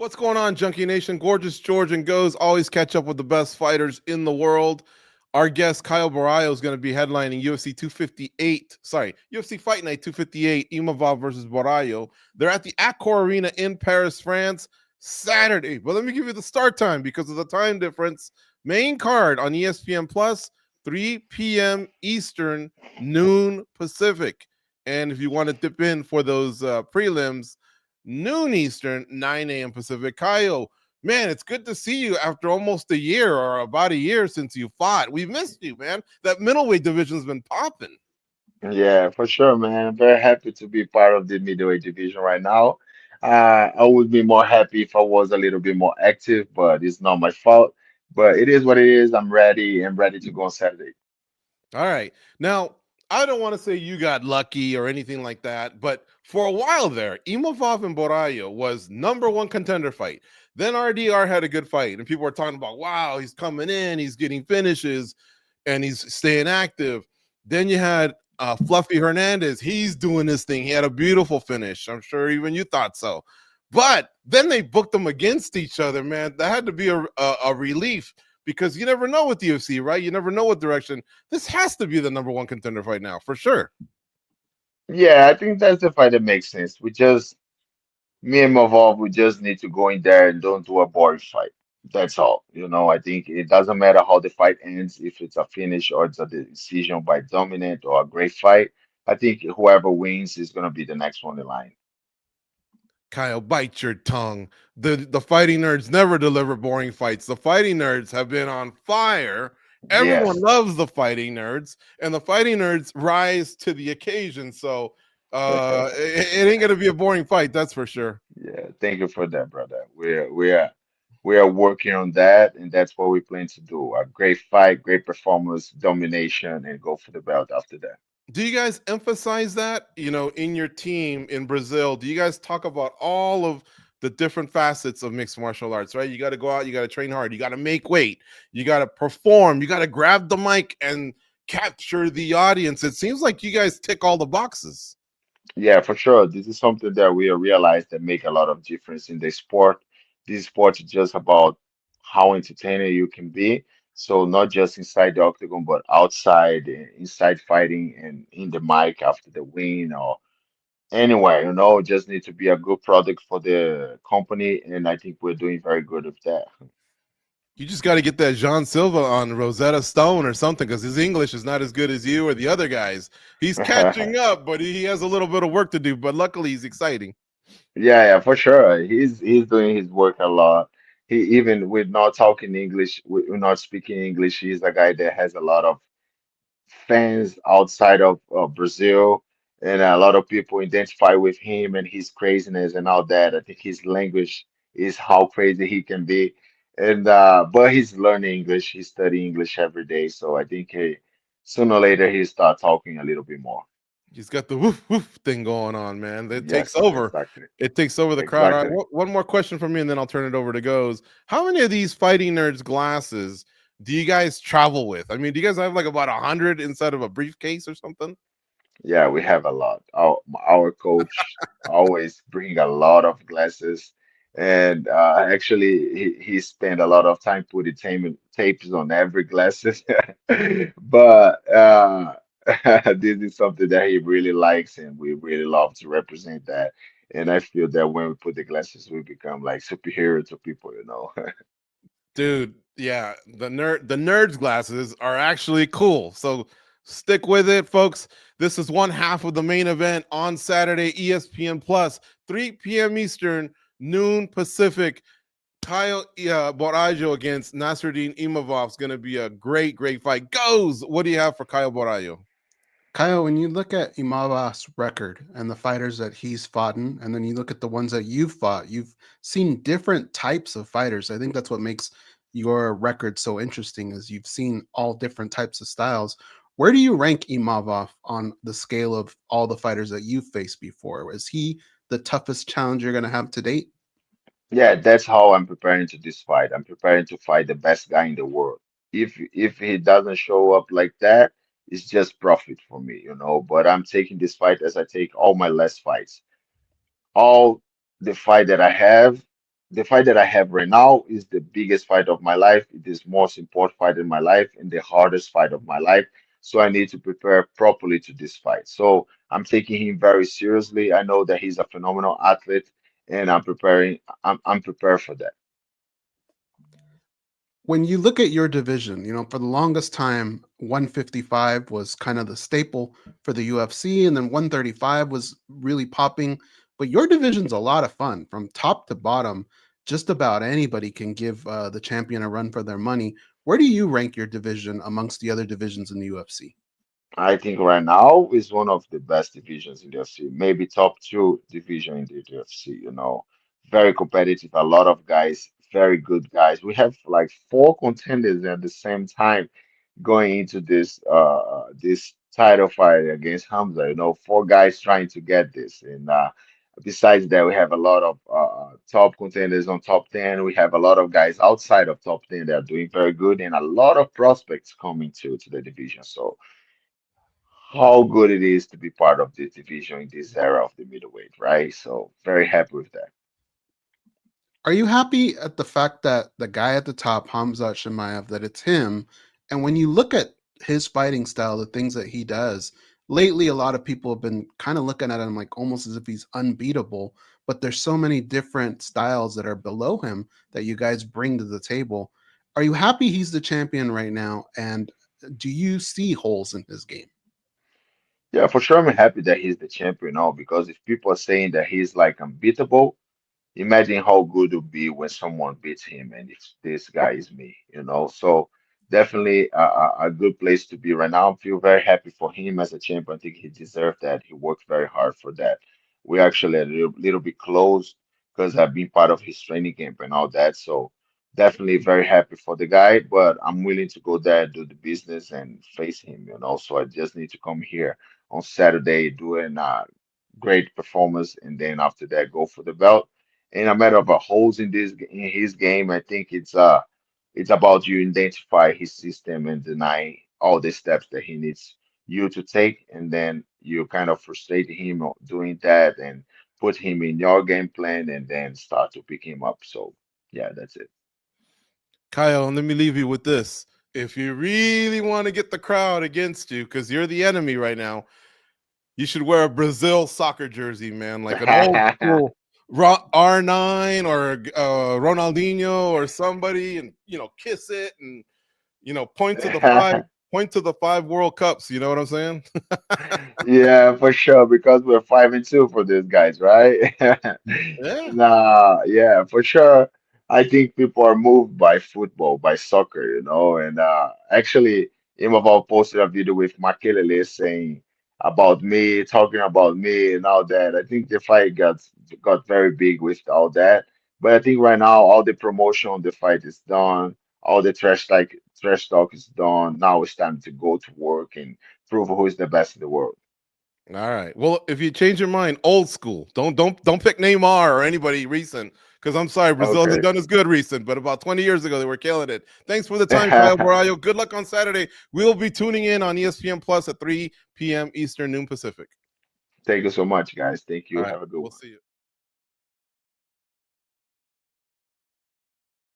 What's going on, Junkie Nation? Gorgeous George and Goes always catch up with the best fighters in the world. Our guest, Caio Borralho, is going to be headlining UFC 258. Sorry, UFC Fight Night 258, Imavov versus Borralho. They're at the Accor Arena in Paris, France, Saturday. But let me give you the start time because of the time difference. Main card on ESPN Plus, 3 p.m. Eastern, noon Pacific. And if you want to dip in for those prelims, noon Eastern, 9 a.m. Pacific. Caio, man, it's good to see you after almost a year or about a year since you fought. We missed you, man. That middleweight division's been popping. Yeah, for sure, man. I'm very happy to be part of the middleweight division right now. I would be more happy if I was a little bit more active, but it's not my fault. But it is what it is. I'm ready and ready to go on Saturday. All right. Now, I don't want to say you got lucky or anything like that, but for a while there, Imavov and Borralho was number one contender fight. Then RDR had a good fight, and people were talking about, wow, he's coming in, he's getting finishes, and he's staying active. Then you had Fluffy Hernandez. He's doing this thing. He had a beautiful finish. I'm sure even you thought so. But then they booked them against each other, man. That had to be a relief because you never know with the UFC, right? You never know what direction. This has to be the number one contender fight now, for sure. Yeah, I think that's the fight that makes sense. Me and Mavov, we just need to go in there and don't do a boring fight. That's all. I think it doesn't matter how the fight ends, if it's a finish or it's a decision by dominant or a great fight. I think whoever wins is going to be the next one in line. Kyle, bite your tongue. The fighting nerds never deliver boring fights. The fighting nerds have been on fire. Everyone Yes. loves the fighting nerds, and the fighting nerds rise to the occasion. So it ain't gonna be a boring fight, that's for sure. Yeah, thank you for that, brother. We are working on that, and that's what we plan to do. A great fight, great performance, domination, and go for the belt after that. Do you guys emphasize that, in your team in Brazil? Do you guys talk about all of the different facets of mixed martial arts, right? You got to go out, you got to train hard, you got to make weight, you got to perform, you got to grab the mic and capture the audience. It seems like you guys tick all the boxes. Yeah, for sure. This is something that we realize that make a lot of difference in the sport. This sport is just about how entertaining you can be. So not just inside the octagon, but outside, inside fighting, and in the mic after the win or anywhere. Just need to be a good product for the company, and I think we're doing very good with that. You just got to get that Jean Silva on Rosetta Stone or something because his English is not as good as you or the other guys. He's catching up, but he has a little bit of work to do. But luckily, he's exciting. Yeah, yeah, for sure. He's doing his work a lot. He even with not talking English, with not speaking English, he's a guy that has a lot of fans outside of Brazil, and a lot of people identify with him and his craziness and all that. I think his language is how crazy he can be, and but he's learning English. He's studying English every day, so I think sooner or later he'll start talking a little bit more. He's got the woof woof thing going on, man. It takes Yes, over. exactly, It takes over the crowd. All right, exactly. one more question from me, and then I'll turn it over to Goes. How many of these fighting nerds glasses do you guys travel with? I mean, do you guys have like about 100 inside of a briefcase or something? Yeah, we have a lot. Our coach always bring a lot of glasses, and actually he spent a lot of time putting tapes on every glasses. But this is something that he really likes, and we really love to represent that. And I feel that when we put the glasses, we become like superior to people. Dude, yeah, the nerds glasses are actually cool. So stick with it, folks. This is one half of the main event on Saturday, ESPN Plus, 3 p.m. Eastern, noon Pacific. Caio Borralho against Nassourdine Imavov is going to be a great, great fight. Goes. What do you have for Caio Borralho? Kyle, when you look at Imavov's record and the fighters that he's fought in, and then you look at the ones that you've fought, you've seen different types of fighters. I think that's what makes your record so interesting is you've seen all different types of styles. Where do you rank Imavov on the scale of all the fighters that you've faced before? Is he the toughest challenge you're going to have to date? Yeah, that's how I'm preparing to this fight. I'm preparing to fight the best guy in the world. If he doesn't show up like that, it's just profit for me. But I'm taking this fight as I take all my last fights. All the fight that I have, the fight that I have right now is the biggest fight of my life. It is most important fight in my life and the hardest fight of my life. So I need to prepare properly to this fight. So I'm taking him very seriously. I know that he's a phenomenal athlete, and I'm preparing. I'm prepared for that. When you look at your division, for the longest time, 155 was kind of the staple for the UFC, and then 135 was really popping. But your division's a lot of fun from top to bottom. Just about anybody can give the champion a run for their money. Where do you rank your division amongst the other divisions in the UFC? I think right now is one of the best divisions in the UFC, maybe top two division in the UFC, very competitive, a lot of guys, very good guys. We have like four contenders at the same time going into this title fight against Hamza, four guys trying to get this. And besides that, we have a lot of top contenders on top 10. We have a lot of guys outside of top 10 that are doing very good and a lot of prospects coming to the division. So how good it is to be part of this division in this era of the middleweight, right? So very happy with that. Are you happy at the fact that the guy at the top, Khamzat Chimaev, that it's him? And when you look at his fighting style, the things that he does, lately a lot of people have been kind of looking at him like almost as if he's unbeatable. But there's so many different styles that are below him that you guys bring to the table. Are you happy he's the champion right now? And do you see holes in his game? Yeah, for sure, I'm happy that he's the champion now because if people are saying that he's like unbeatable, imagine how good it would be when someone beats him and if this guy is me. So definitely a good place to be right now. I feel very happy for him as a champion. I think he deserved that. He worked very hard for that. We're actually a little bit close because I've been part of his training camp and all that. So definitely very happy for the guy, but I'm willing to go there, do the business and face him. So I just need to come here on Saturday, do a great performance, and then after that go for the belt in a matter of holes in his game. I think it's about you identify his system and deny all the steps that he needs you to take, and then you kind of frustrate him doing that and put him in your game plan, and then start to pick him up. So yeah, that's it. Kyle, let me leave you with this. If you really want to get the crowd against you, because you're the enemy right now, you should wear a Brazil soccer jersey, man, like an old school R9 or Ronaldinho or somebody, and kiss it and point to the five World Cups. You know what I'm saying? Yeah, for sure, because we're 5-2 for these guys, right? Yeah. Nah, yeah, for sure. I think people are moved by football, by soccer. And actually, Imavov posted a video with Makelele saying about me, talking about me and all that. I think the fight got very big with all that. But I think right now all the promotion of the fight is done, all the trash talk is done. Now it's time to go to work and prove who is the best in the world. All right. Well, if you change your mind, old school. Don't pick Neymar or anybody recent. Because I'm sorry, Brazil hasn't Okay. done as good recent, but about 20 years ago they were killing it. Thanks for the time, Caio Borralho. Good luck on Saturday. We'll be tuning in on ESPN Plus at 3 p.m. Eastern, noon Pacific. Thank you so much, guys. Thank All you. right. Have a good We'll one. see you.